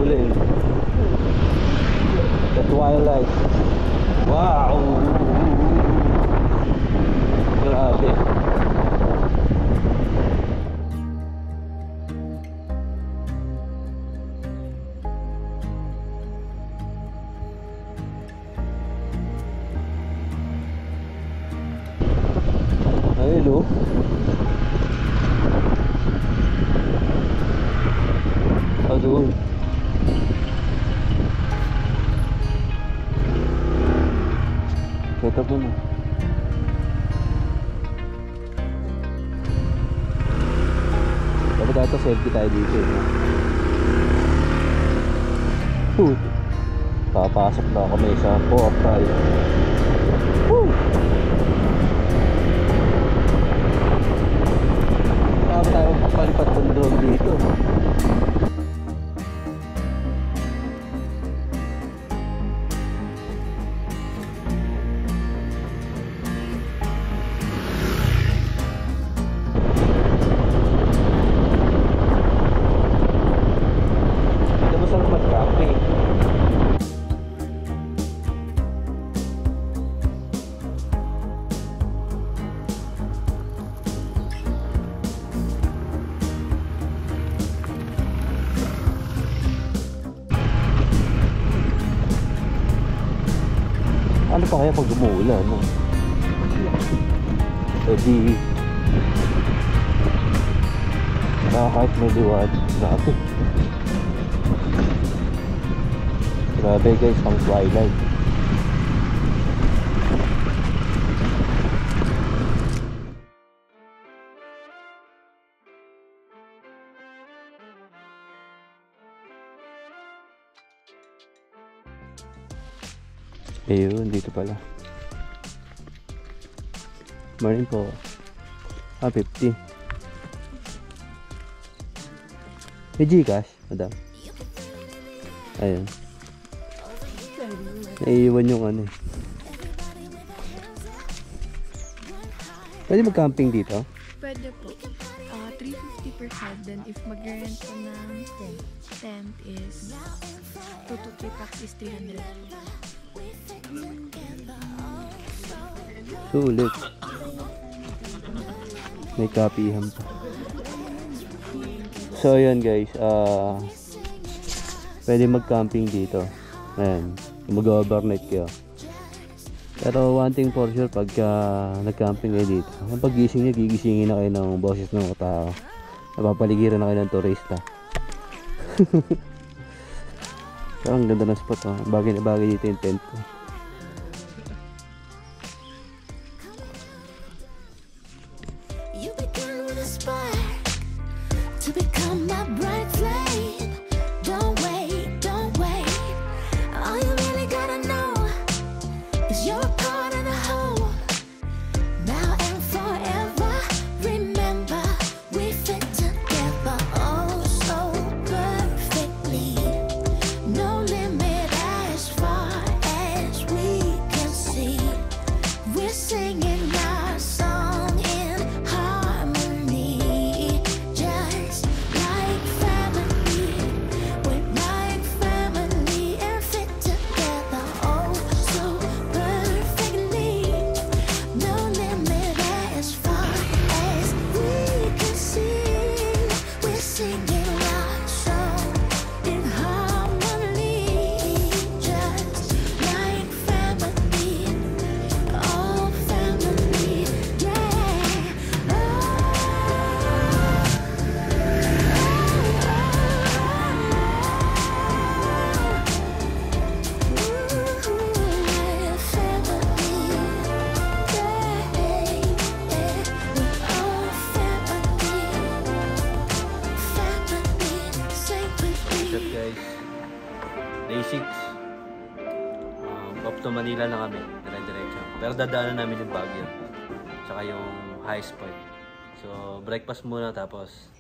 huli. The twilight. Wow! Grabe. Ayun o. Doon. Kita po na. Dapat ata selfie tayo dito eh. Papasok na kami sa Boracay. Kaya tayo palipat ng drone dito. Ano pa kaya pag umuulan, no? Eh di kahit may liwad. Grabe guys, pang twilight. Ayun, dito pala. Morning po. 50. May Gcash, madam. Ayun. Naiiwan yung ano eh. Pwede mag-camping dito? Pwede po. 350 per head. Then if mag-rent po ng tent is 2 to 3 packs is 300. Sulit. May kapihan pa. So ayan guys, pwede mag-camping dito. Ayan, mag-overnight kayo. Pero one thing for sure, pagka nag-camping kayo dito, ang pag-gising nyo, gigisingin na kayo ng boses ng tao. Napapaligiran na kayo ng turista. Pero ang ganda ng spot, oh. Bagay na bagay dito yung tent ko. Day 6. Up to Manila na kami, dire-diretso. Pero dadaanan namin yung Baguio. Tsaka yung highest point. So, breakfast muna tapos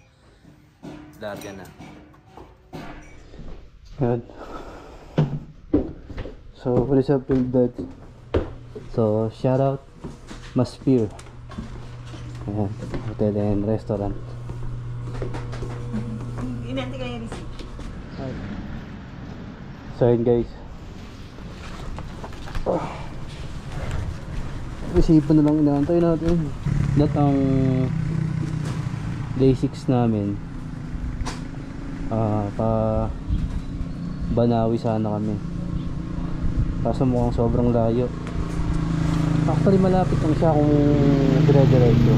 larga na. Good. So, what is up with that? So, shout out Masphere. Ayan, hotel and restaurant. Inanti kayo receipt. So yun guys, isipan na lang inaantay natin. That ang day 6 namin. Pa Banawi sana kami, kaso mukhang sobrang layo. Actually malapit lang siya kung dire-diretso.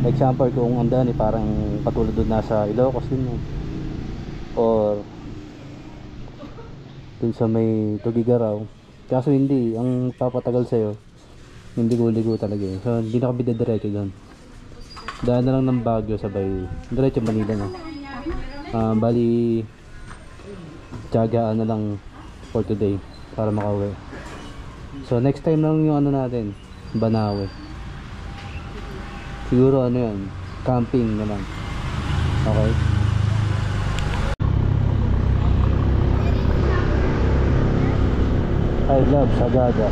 Example kung ang daan parang patulad doon nasa Ilocos din mo, or dun sa may Tugigaraw. Kaso hindi, ang papatagal sa'yo yung ligo-ligo talaga eh. So hindi na kami diretso doon, daan na lang ng Baguio sabay diretso Manila na. Bali tiyagaan na lang for today para makauwi. So next time lang yung ano natin, Banawi. Siguro ano yan, camping na lang. Okay. I love Sagada.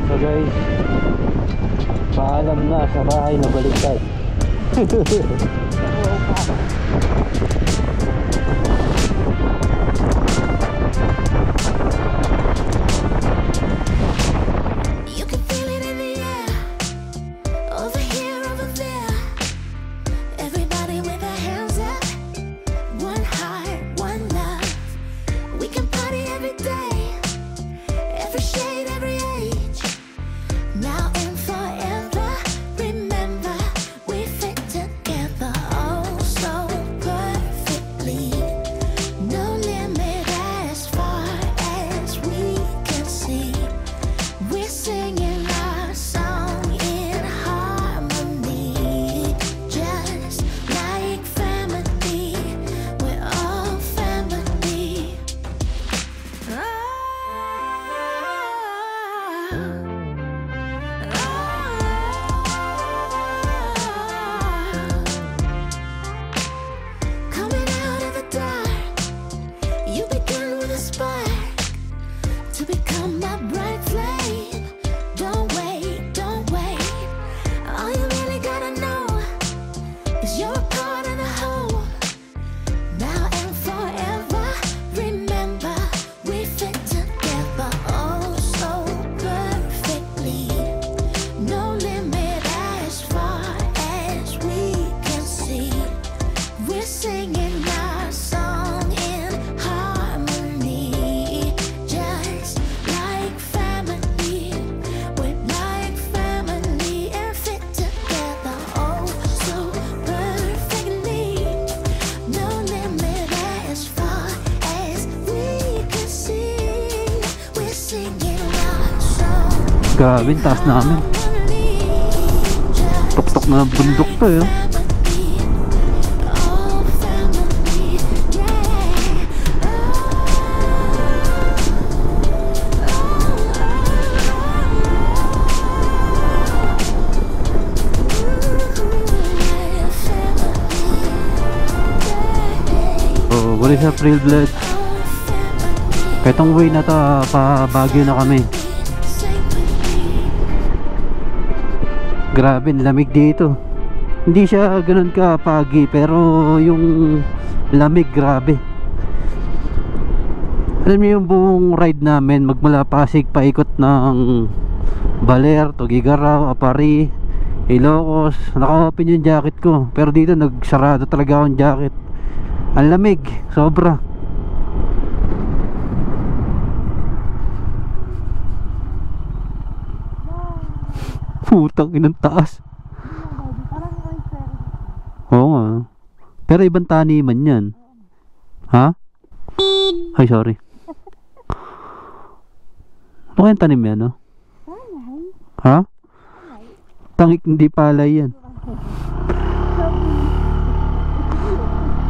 So guys, paalam na sa bahay na baliktad. You can feel it in the air, over here, over there. Everybody with their hands up, one heart, one love. We can party every day, every shade, every age. Now and forever, remember we fit together oh so perfectly. No limit as far as we can see. We're singing our song in harmony, just like family. We're all family. Coming out of the dark, you began with a spark to become my bright flame. Don't wait, don't wait. All you really gotta know is you're a part of the whole. Now and forever, remember we fit together oh so perfectly. No limit as far as we can see. We're singing our song in harmony, just like family. We're like family and fit together oh so perfectly. No limit as far as we can see. We're singing our song. Grabe, taas namin. Tuktok na ng bundok to eh. Oh, what is up, real blood? Kahitong way na to, pa Baguio na kami. Grabe, lamig dito. Hindi siya ganun ka pagi, pero yung lamig grabe. Alam niyo yung buong ride namin magmula Pasig paikot ng Baler, Tugigaraw, Apari, Ilocos. Naka-open yung jacket ko, pero dito nagsarado talaga akong jacket. Ang lamig, sobra. Putang inang taas. Oo nga. Pero ibang taniman yan. Ha? Ay, sorry. Ano kayang tanim yan, no? Ha? Tangik, hindi palay yan.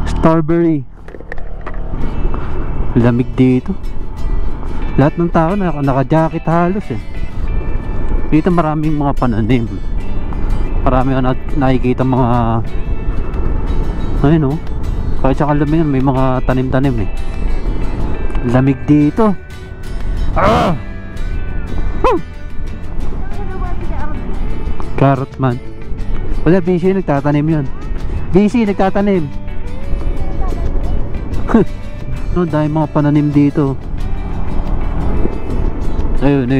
Strawberry. Lamig dito. Lahat ng tao naka-jacket halos eh. Dito maraming mga pananim. Marami ako nakikita mga ayun oh. Kahit sa Kalumingan may mga tanim-tanim eh. Lamig dito. Carrot man. Wala, busy nagtatanim yun. Busy nagtatanim. No, dahil mga pananim dito. Ayun.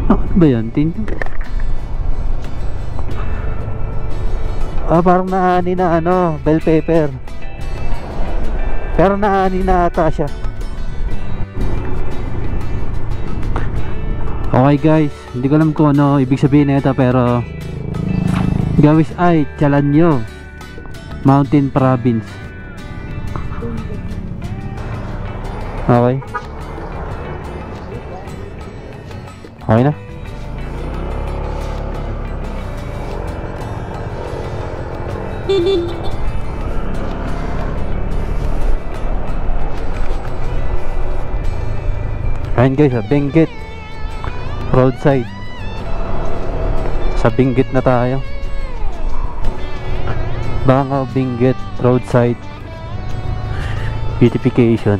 Ano ba yan? Parang naani na bell pepper. Pero naani na ata siya. Okay guys, hindi ko alam kung ano ibig sabihin na ito, pero gawis ay Chalanyo Mountain Province. Okay. Okay na. Ayan guys, Benguet roadside. Sa Benguet na tayo. Bangaw Benguet roadside beautification.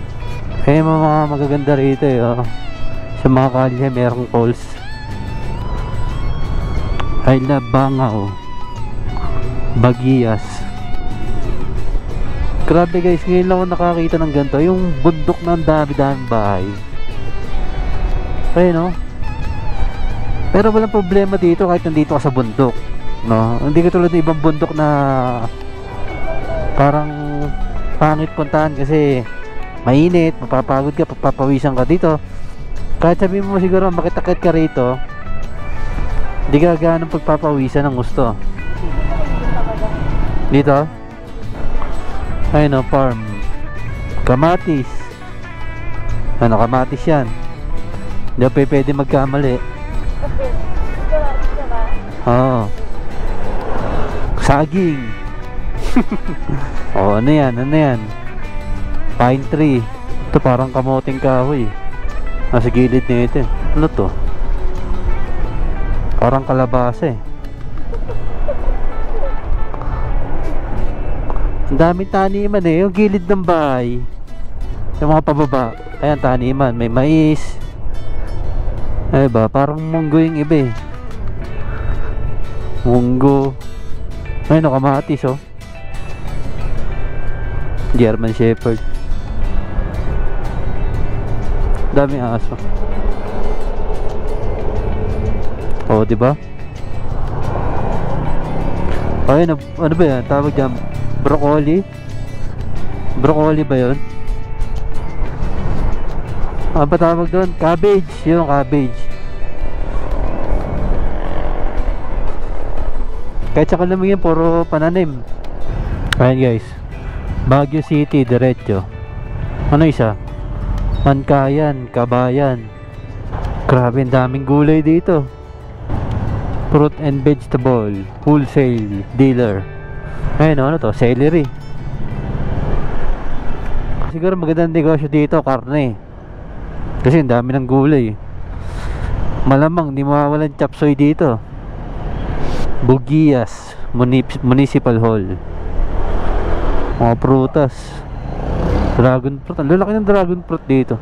Mga magaganda rito sa mga kalye merong poles. I love Bangaw Bagias. Grabe guys, ngayon lang ako nakakita ng ganito, yung bundok na ang dami-daming bahay. Pero walang problema dito kahit nandito ka sa bundok, no? Hindi katulad ng ibang bundok na parang pangit puntahan kasi mainit, mapapagod ka, papawisan ka. Dito kahit sabihin mo siguro makitakit ka rito, hindi ka ganong pagpapawisan ng gusto. Dito farm kamatis. Kamatis yan, hindi pa pwede magkamali. Saging. Ano yan? Pine tree. Ito parang kamoting kahoy. Nasa gilid na ito. Ano to? Parang kalabasa Ang daming taniman yung gilid ng bahay. Yung mga pababa, ayan taniman, may mais. Parang munggo yung iba munggo. Ayun, kamatis German Shepherd. Daming aso. Diba? Ayun, ano ba yan? Tawag dyan, broccoli. Broccoli ba yun? Ano ba tawag doon? Cabbage. Yung cabbage. Kahit sa kalamingin, puro pananim. Ayan guys, Baguio City, diretso. Ano isa? Mankayan, Kabayan. Grabe, ang daming gulay dito. Fruit and vegetable wholesale dealer. Ayun, ano to? Celery. Siguro magandang negosyo dito, karne. Kasi ang dami ng gulay. Malamang di mawawalan chapsoy dito. Bugias Municipal Hall. Mga prutas, dragon fruit. Ang lalaki ng dragon fruit dito.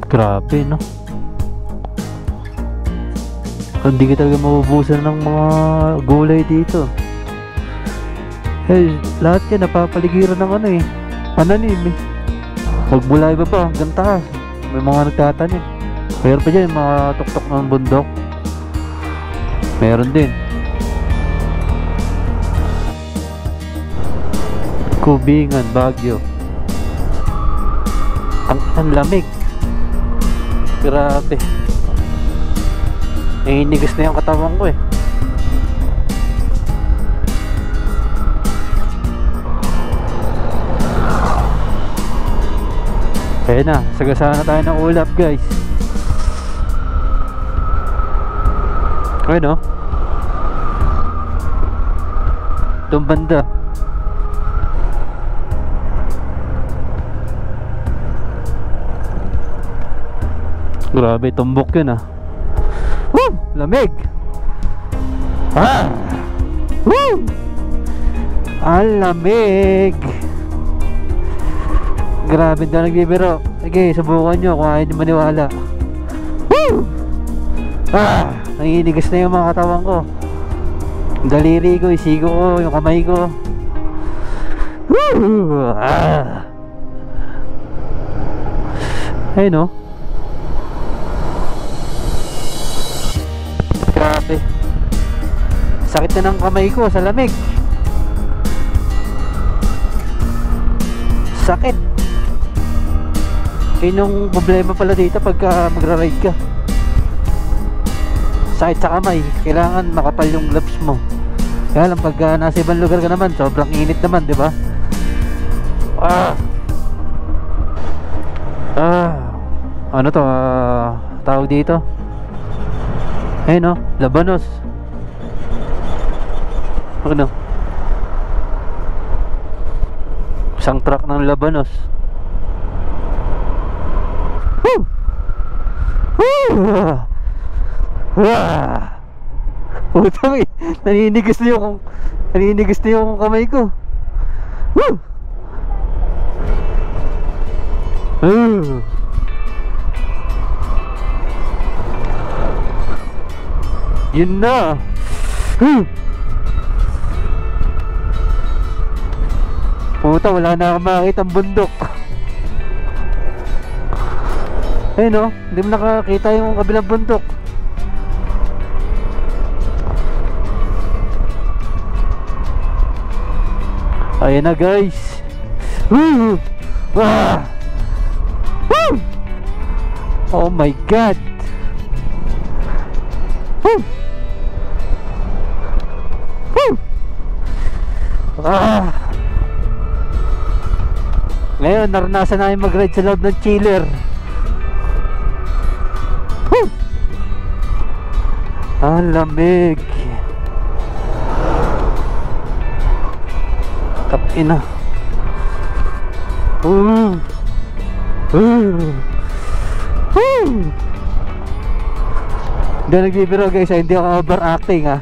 Grabe, no? Hindi ka talaga mabubusan ng mga gulay dito. Eh, lahat yan napapaligiran ng ano eh, pananim eh. Magmula iba pa hanggang taas, may mga nagtatanim. Meron pa dyan mga tuktok ng bundok. Meron din. Kubingan, Baguio. Ang lamig. Grabe. Nahinigas na yung katawan ko eh. Kaya na, sagasaan na tayo ng ulap guys. Ayun o. Itong banda. Grabe, tumbok yun ah. Woo! Lamig! Ah! Woo! Ang lamig! Grabe daw nagbibiro. Sige, subukan nyo kung ayaw nyo maniwala. Woo! Ah! Nangingigas na yung mga katawan ko. Daliri ko, isigo ko, yung kamay ko. Woo! Ah! Ayun no? Grabe. Sakit na ng kamay ko sa lamig. Sakit. Yun yung problema pala dito pagka magra-ride ka. Sakit sa kamay. Kailangan makapal yung gloves mo. Kaya lang pagka nasa ibang lugar ka naman, sobrang init naman, di ba? Ah! Ah! Ano to? Tawag dito? Ayun o, labanos. Ano? Isang truck ng labanos. Woo! Woo! Wah! Putang eh, naninigas na yung kamay ko. Woo! Yun na. Puta, wala na akong makakita ang bundok. Ayun no, hindi mo nakakita yung kabilang bundok. Ayun na guys. Woo! Ah! Woo! Oh my god. Woo! Woo! Ah! Ngayon naranasan namin mag-ride sa loob ng chiller. Woo! Ang lamig. Tapina. Hindi nagbibiro guys, hindi ako overacting ha.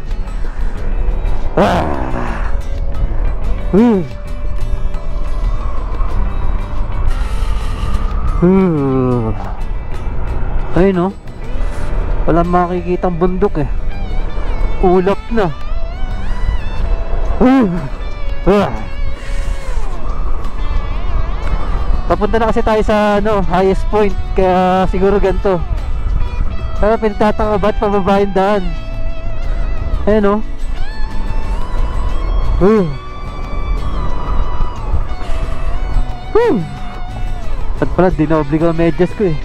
Ayun no, walang makikitang bundok eh. Ulap na. Papunta na kasi tayo sa ano, highest point. Kaya siguro ganito. Pero pinagtataka ba't pababa yung daan. Ayun o. At pala dinoble ko ang medyas ko eh.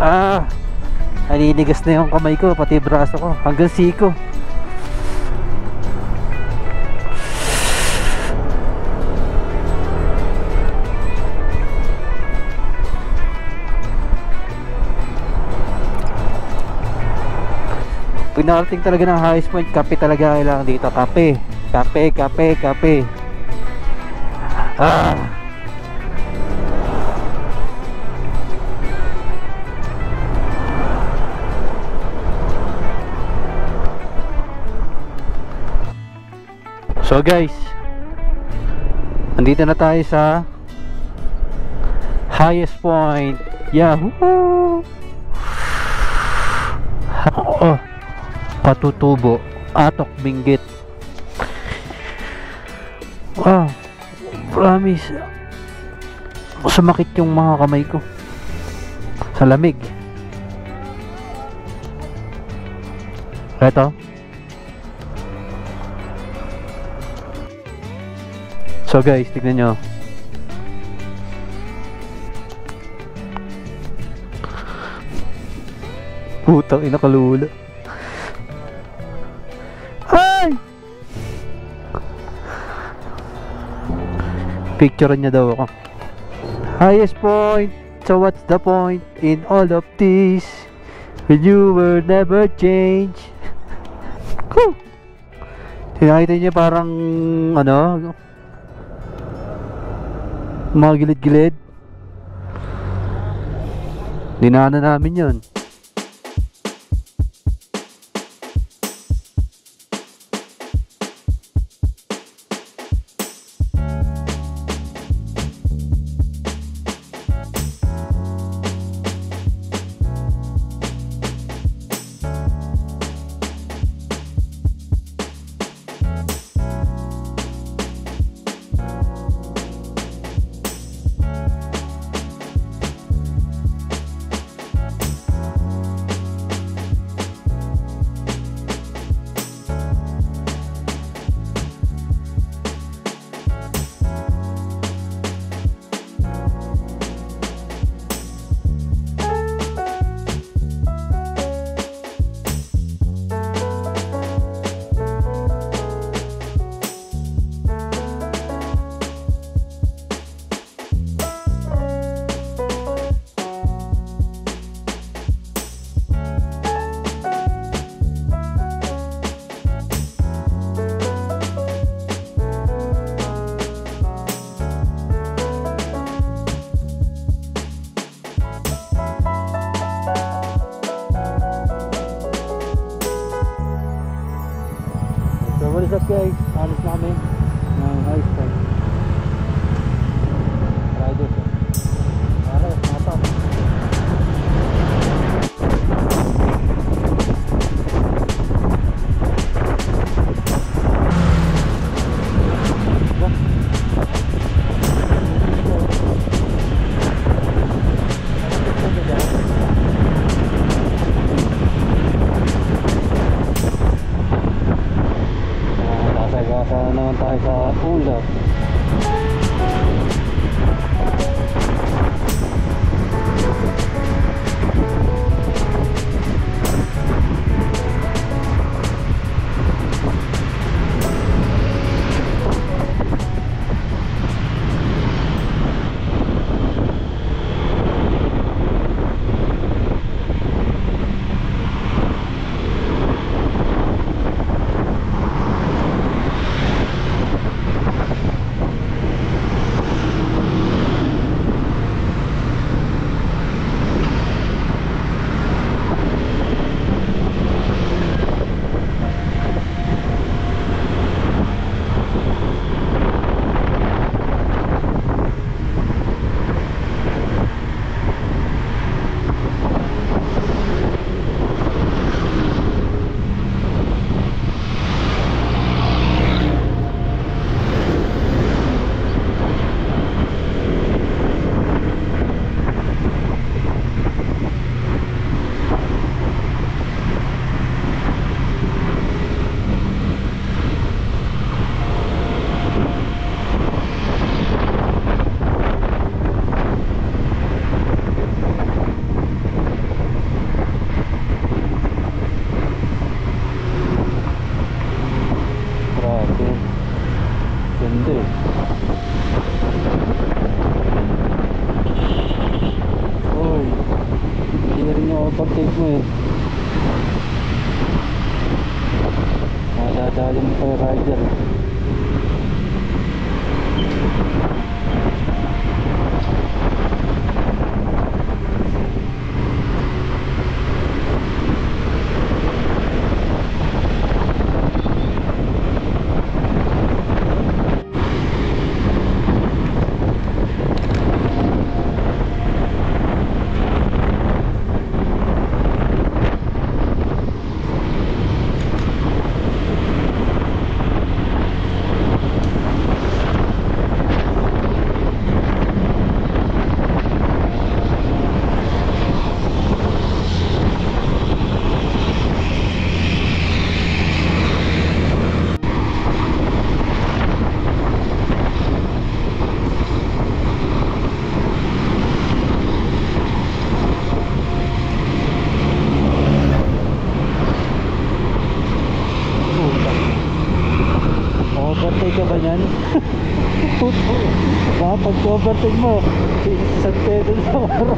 Ah, naninigas na yung kamay ko, pati braso ko, hanggang siko. Pag nakarating talaga ng highest point, kape talaga kailangan dito. Kape, kape, kape, kape. Ah! So guys, andito na tayo sa highest point. Yahoo! Oh, Patutubo, Atok Benguet. Wow, promise, sumakit yung mga kamay ko sa lamig. Eto. So guys, tignan nyo. Putang ina, kalula. Ay! Picturean niya daw ako. Highest point. So what's the point in all of this? When you will never change. Whew! Nakita niya parang ano, mga gilid-gilid. Dinaanan namin yun. So what is up guys? Alis na kami ng high spot. Riders. Aras, mata. Sasagasa naman tayo sa ulap. pag-take mo eh. Madadali mo pa yung rider eh. Baka pag-overtake mo, isang pedo na araw.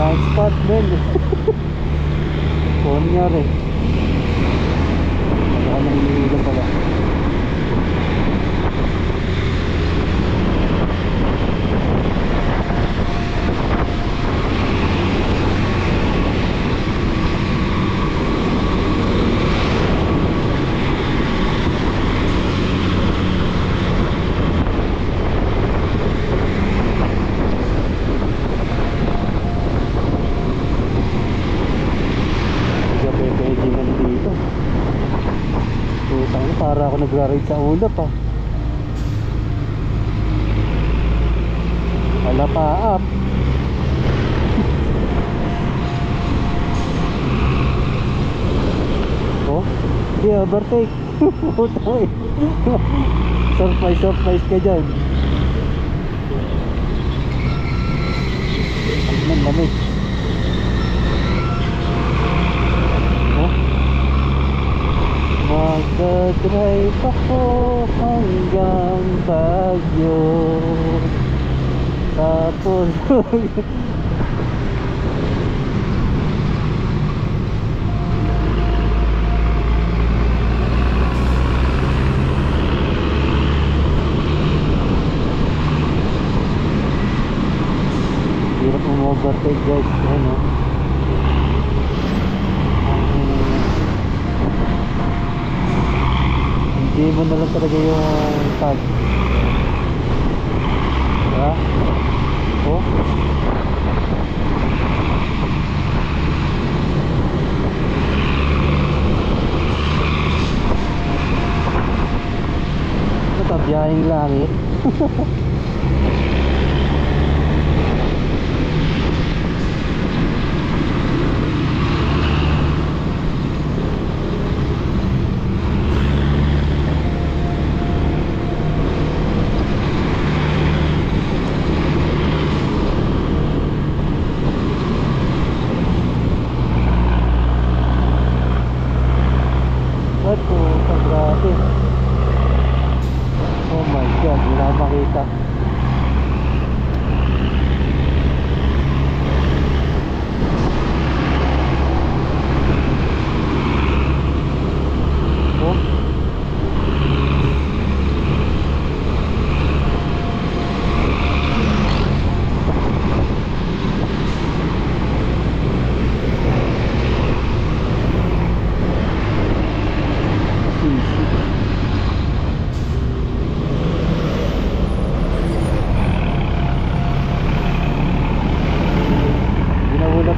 Blind spot, men. Kung nangyari. Baka nangihilang pala. Para ako nagra-ride sa ulap ah. Wala pa up. Oh, di overtake. Putang eh. Surprise ka dyan. Ang lamig. Magdadrive ako hanggang Baguio. Tapos hirap mo overtake guys. Ano? Hindi mo na lang talaga yung tag. Diba? Oh. Ito, biyaheng langit. Grabe. Oh my god, wala makita. Oh.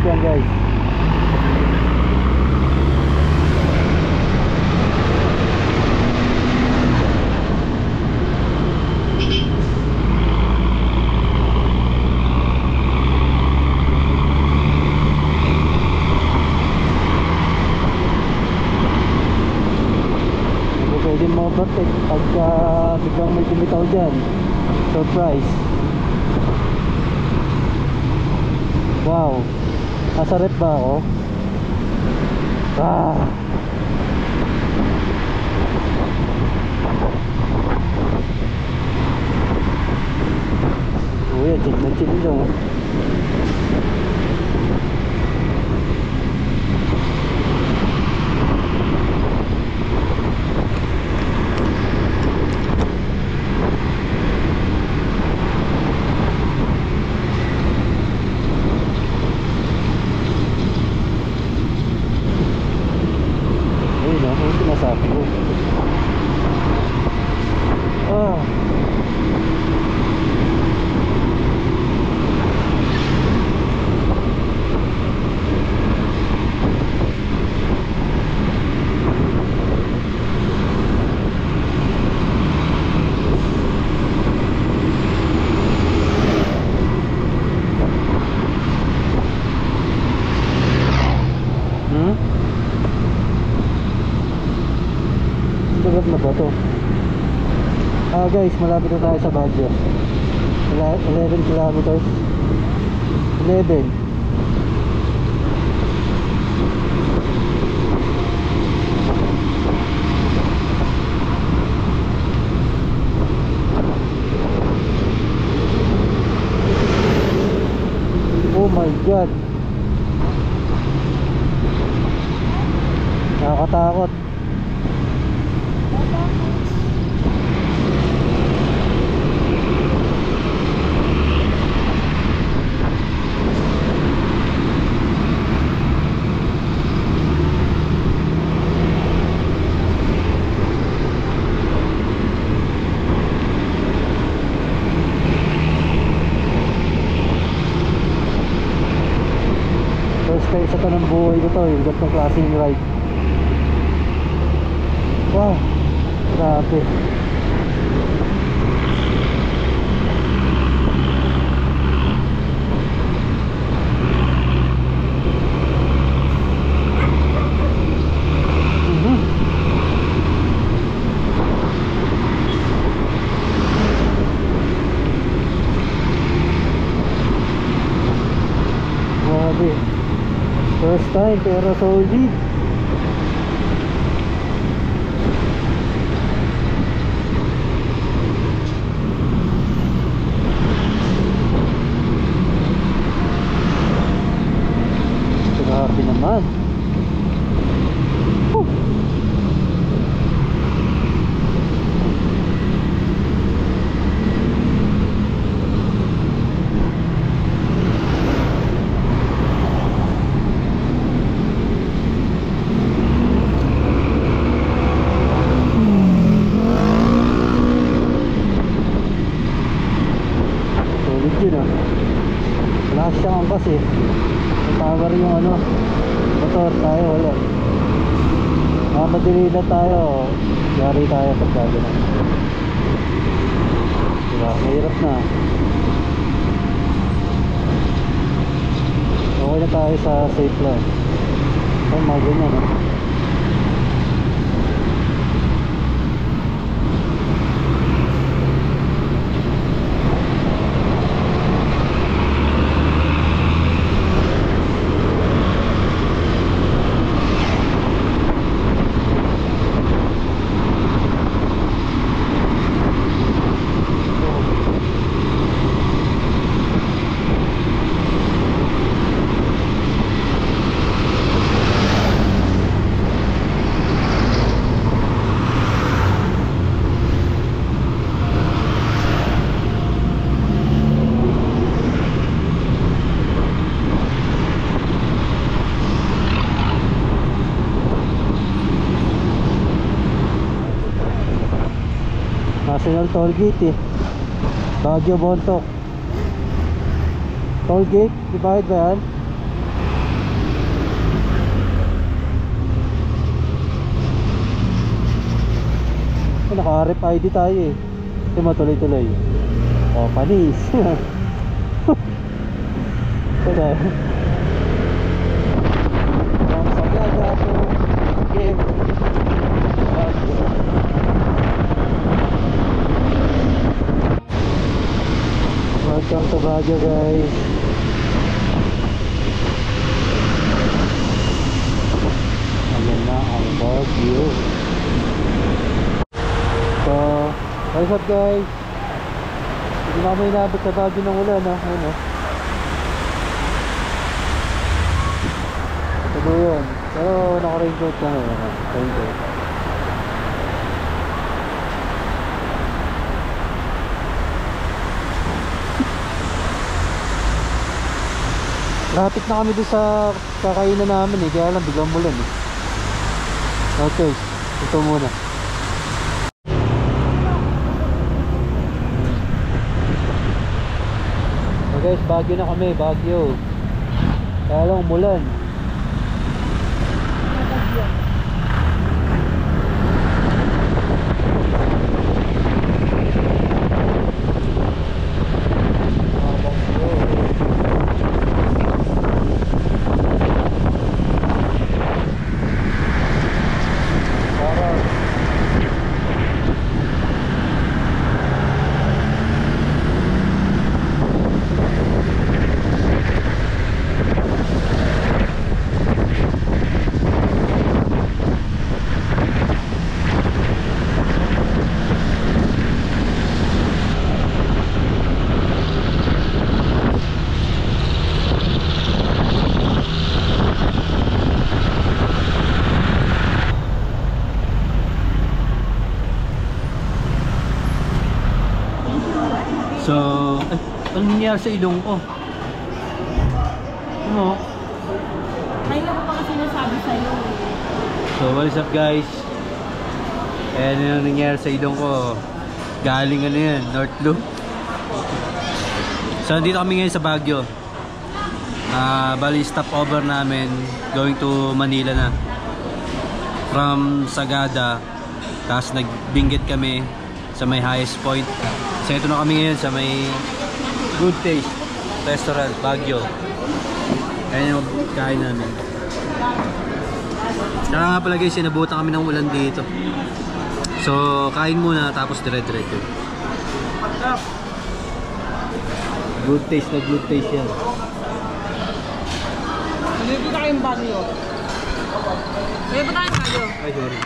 Yan guys. Pwede mo overtake pagka biglang may kumitaw dyan. Surprise. Wow. Nasa rep ba ako? Ah. Uy, chill na chill lang. Sinasabi ko. Ah. Hmm? susunod na ba to? Guys, malapit na tayo sa Baguio. 11 kilometers. 11. Oh my God, nakakatakot. First time sa tanong buhay ko to, yung ganitong klaseng ride. Wow, grabe. Grabe. First time pero solid. Grabe naman. Whew. Solid yun ah. Wala siyang angkas eh. May power yung ano, motor, tayo wala. Madali na tayo. Yari tayo pagkado na. Diba? Mahirap na. Okay na tayo sa safe lang. Ay, mga ganyan eh. National Toll Gate eh. Baguio Bontoc Toll Gate, di bayad ba yan? Naka-RF ID tayo eh. Kasi matuloy-tuloy. Oh, panis. Kaya welcome to Baguio guys. Ayan na ang Baguio. So, what's up guys? Hindi na kami inabot sa Baguio ng ulan ha. Ano? Ito yun. Pero naka-raincoat na raincoat. Lapit na kami doon sa kakainan namin eh, kaya lang biglang mulan eh. Okay, ito muna. So guys, Baguio na kami, Baguio. Kaya lang umulan. Anong nangyari sa ilong ko? Ano? Kaya ko pa kasi nasabi sa'yo. So what is up guys? Ayan yung nangyari sa ilong ko. Galing ano yan, North Loop. So nandito kami ngayon sa Baguio. Bali stopover namin going to Manila na. From Sagada. Tapos nagbinggit kami sa may highest point. So ito na kami ngayon sa may Good Taste Restaurant, Baguio. Ayan yung kain namin. Saka nga pala guys, sinabutan kami ng ulan dito. So kain muna tapos dire-diretso. Good Taste na Good Taste yan. Hindi ba tayong Baguio? Hindi ba tayong Baguio? Ay sorry.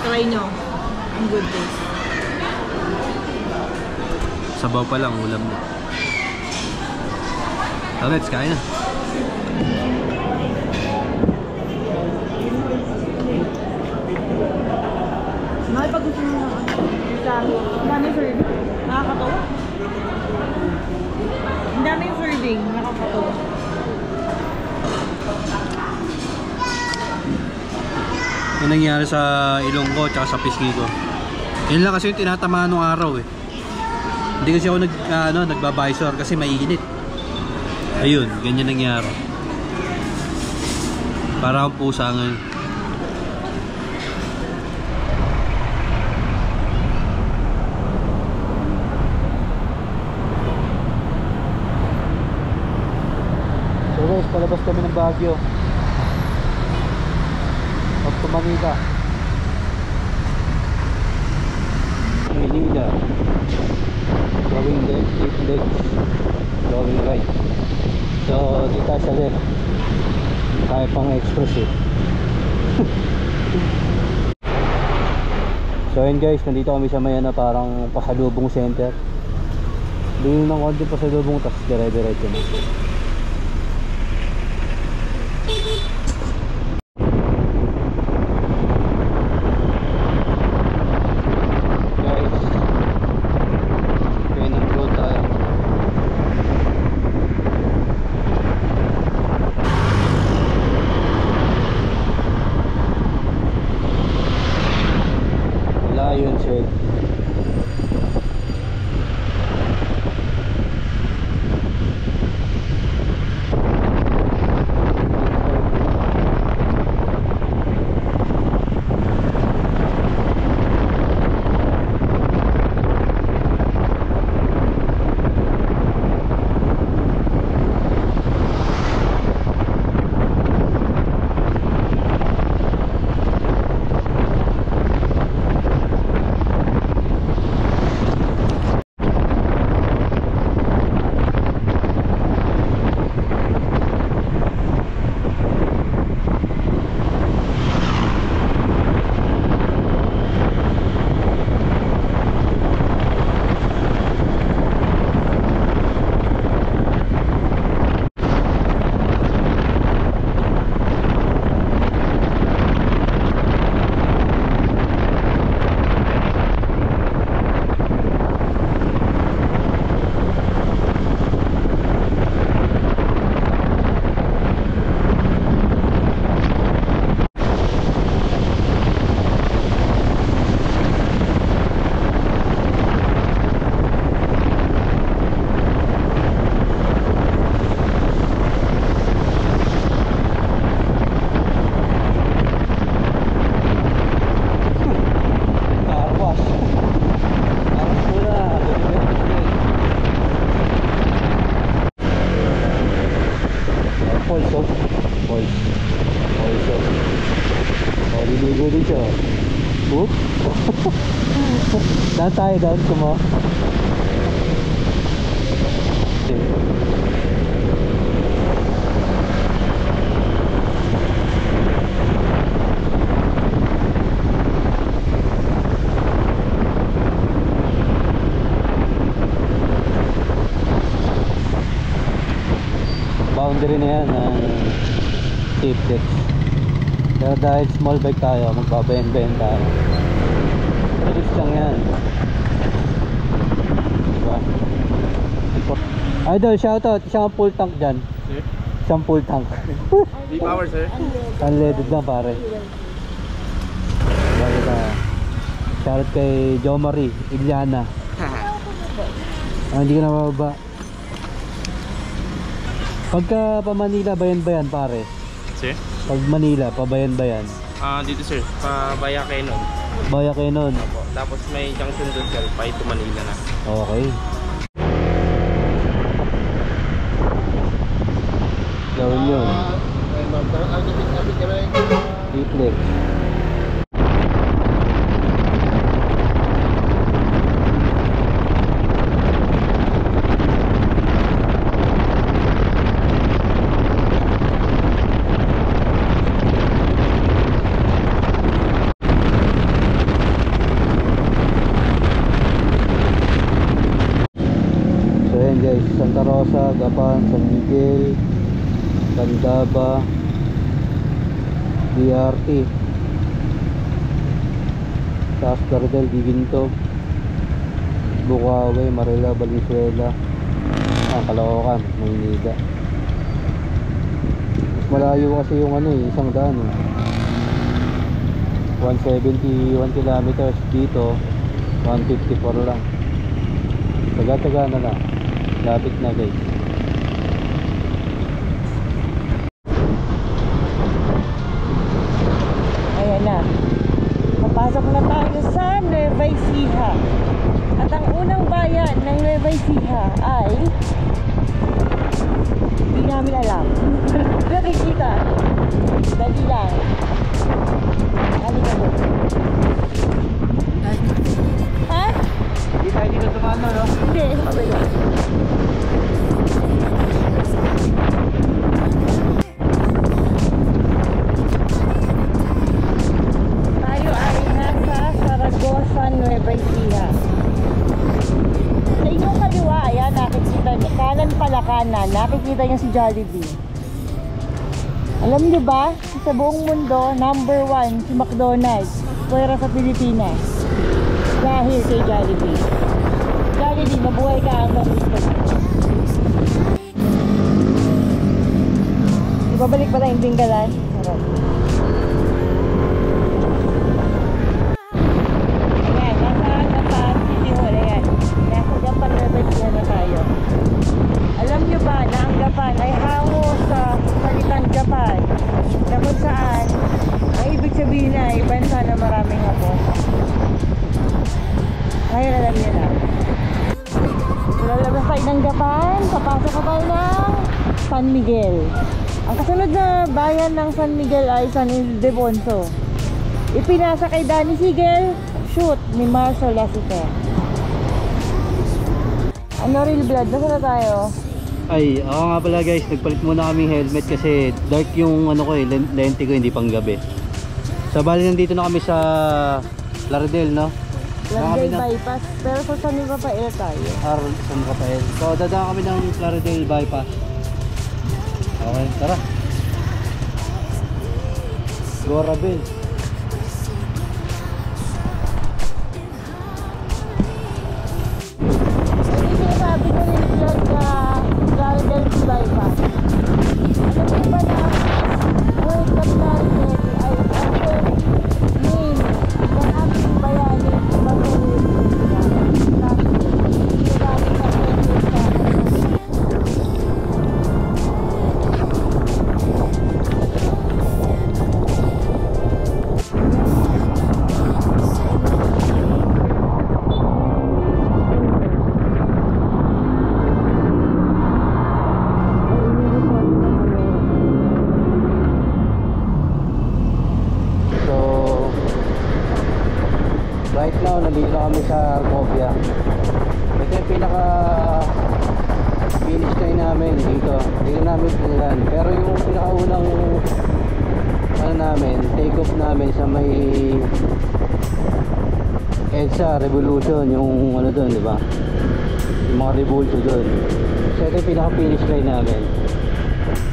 Try nyo. Ang Good Taste. Sabaw pa lang, ulam na. So let's kain na. Pag gusto mo na ang dami serving. Nakakatawa. Ang dami yung serving. Nakakatawa. Yung nangyari sa ilong ko at sa pisngi ko. Yun lang kasi yung tinatamaan ng araw eh. Hindi kasi ako nagbavisor kasi mainit. Ayun, ganyan nangyari. Para akong pusa ngayon. So guys, palabas kami ng Baguio. Up to Manila. Manila. Going left, 8 legs. Going right. So, dito sa left. Kaya pang express eh. So ayun guys, nandito kami sa may parang pasalubong center. Doon ng konti pasalubong tapos dire-diretso na. Liligo din siya. Whoop. Daan tayo, daan ko mo. Boundary na yan ng tape decks. Pero dahil small bike tayo, magbabayan-bayan tayo. Alis lang yan. Diba? Idol, shoutout. Isang full tank dyan. Sir? Isang full tank. Di power, sir? Unleaded lang pare. Bakit shoutout kay Jo Marie Iliana. Hindi ka na mababa. Pagka pa Manila, bayan-bayan pare. Sir? Pag Manila, pa bayan-bayan. Dito, sir. Pabaya kayo nun. Baya kayo nun. Opo. Tapos may junction doon, sir. Pa ito Manila na. Okay. Gawin yun. Reflex. So yan guys, Santa Rosa, Gapan, San Miguel, Candaba, DRT, Taas Cardel, Giginto, Bukawe, Marila, Valenzuela, Caloocan, Maynila. Mas malayo kasi yung isang daan 171 kilometers, dito 154 lang. Taga-taga na lang, lapit na guys. Ayan na. Papasok na tayo sa Nueva Ecija. At ang unang bayan ng Nueva Ecija ay hindi namin alam. Nakikita. Dali lang. Halika mo. Ha? Hindi tayo dito tumano, no? Hindi. Kabila. Tayo ay nasa Saragossa, Nueva Ecija. Sa inyong kaliwa, ayan, nakikita niyo. Kanan pala kanan, nakikita niyo si Jollibee. Alam niyo ba, sa buong mundo, number 1 si McDonald's, pwera sa Pilipinas. Dahil kay Jollibee. Jollibee, mabuhay ka hanggang gusto mo. Ibabalik pa tayong Tinggalan. Sarap. Ayan, nasa Gapan City Hall. Ayan, nasa Gapan Nueva Ecija na tayo. Alam nyo ba na ang Gapan ay hango sa salitang Japan, na kung saan ang ibig sabihin ay bansa na maraming hapon. Ngayon alam nyo na. Lalabas tayo ng Gapan, papasok ka tayo ng San Miguel. Ang kasunod na bayan ng San Miguel ay San Ildefonso. Ipinasa kay Danny Sigel, shoot ni Marshall Lassiter. Ano real blood? Nasaan na tayo? Ay, ako nga pala guys, nagpalit muna kaming helmet kasi dark yung lente ko, hindi pang gabi. So bali nandito na kami sa Lardel, no? Lardel Bypass, pero sa San Rafael tayo. San Rafael. So dadaan kami ng Lardel Bypass. Okay, tara. Go Rabel. Ano yung sabi ko rin vlog na Lardel Bypass? Alam mo ba na word of Lardel ay after name ng aming bayani Baguhin na hindi namin na sa right now, nandito na kami sa Argovia. Ito yung pinaka finish line namin dito. Dito namin pinilan. Pero yung pinakaunang namin, take off namin sa may EDSA Revolution, yung doon, di ba? Yung mga Revolution doon. So ito yung pinaka finish line namin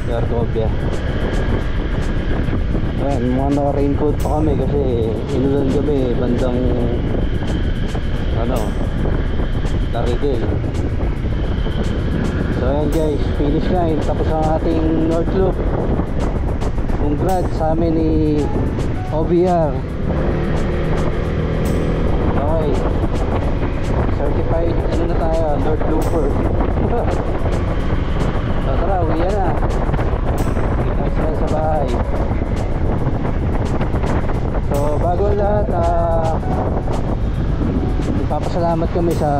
sa Argovia. Ayan, mga naka-raincoat pa kami kasi inulan kami bandang Larigel. So ayan guys, finish line, tapos ang ating North Loop. Congrats sa amin ni OBR. Okay, certified ano na tayo, North Looper. So tara, uwi na. Kita tayo sa bahay. So bago ang lahat, ipapasalamat kami sa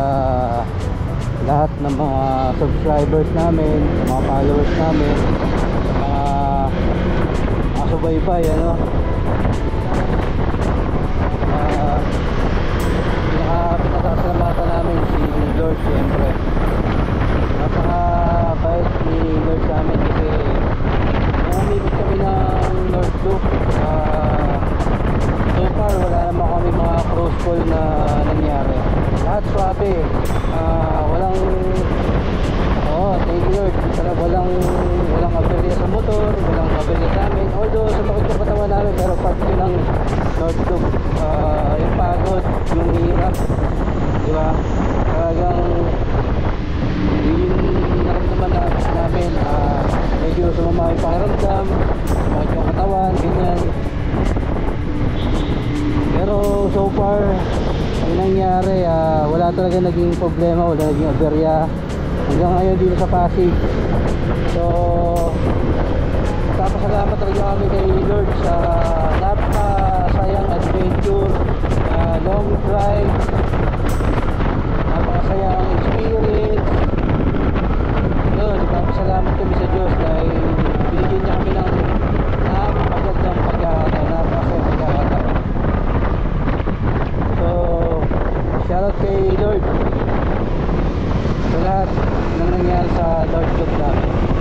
lahat ng mga subscribers namin, sa mga followers namin, sa mga subaybay, ano. Pinakasalamatan namin si Lord, siyempre. Napaka-bait ni Lord sa amin kasi nung umibig kami ng North Loop, so far wala naman kami mga cross call na nangyari. Lahat swabe. Walang thank you Lord. Walang aberya sa motor, walang aberya sa amin. Although sa takot ng katawan namin, pero part yun ng North Loop. Yung pagod, yung hirap, di ba? Talagang yung naramdaman namin, medyo sumama yung pakiramdam, bakit yung katawan, ganyan. Pero so far ang nangyari, wala talaga naging problema, wala naging aberya hanggang ngayon dito sa Pasig. So papasalamat talaga kami kay Lord sa napakasayang adventure, long drive, napakasayang experience. Yun, papasalamat kami sa Diyos dahil binigyan niya kami ng napakagandang pagkakataon, napakasayang pagkakataon. So shoutout kay Lord sa lahat ng nangyari sa Lord Loop namin.